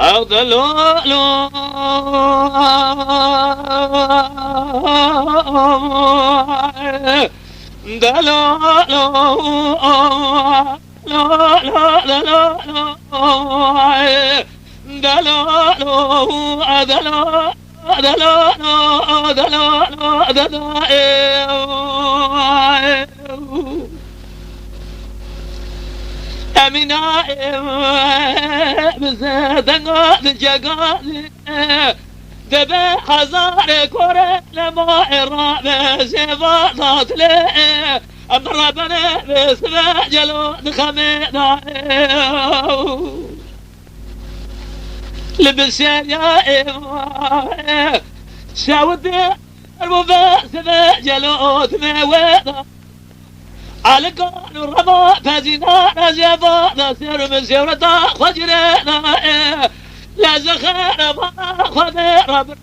أضلوا أمينة بزدنا الجقال دبا حزار كورة لما إرابة زفاضات لي أمر ربنا بسبع جلود خمينا لبس يا شاود الوفاء سبع جلود موينا على قال الربا فازنا نزيفا نسير من سيرتا خجرنا لا زخير ما خذ رب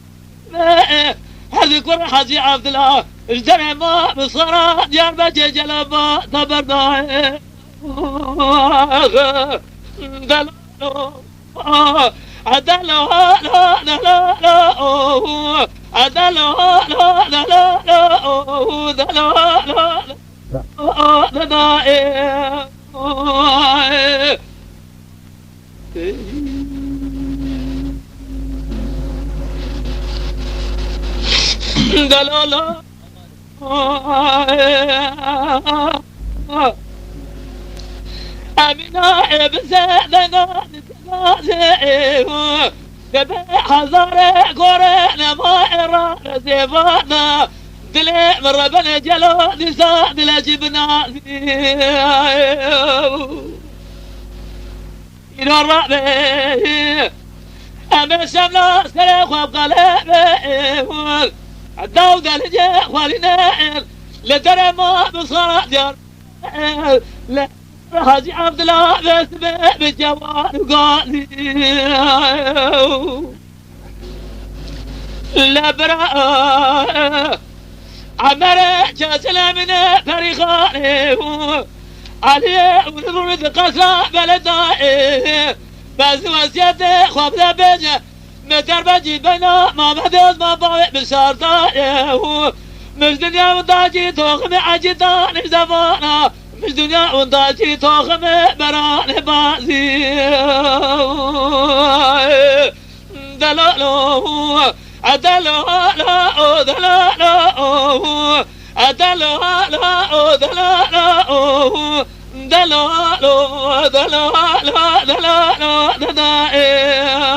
هذه كل حزي عبد الله اجتمع ما بصرا جرب جلبا تبرنا دلو عدلو لا لا لا عدلو لا لا لا دلو لا دلالا أمينة بزادنا نتنازع دبي حزارة قرنا ما إرانا زفانا دلي من ربنا جلو نساء دل جبنا إلى الرابع أما شمنا سرق وقلبي الدود الجي خوالينا لترى ما بصرا ديار لا حاجي عبد الله بس بالجوال قال لا برا عمر جاسل من فريخاني علي ونظر قصا بلدائي بس وسيت خواب بيجا متر بجي بينا ما مدد ما باوي بسارتائي مش دنيا ونداجي توخمي عجيتاني زمانا مش دنيا ونداجي توخمي براني بازي دلالو أدلو لا دلالو أدلو لا دلالو دلالو دلالو دلالو دلالو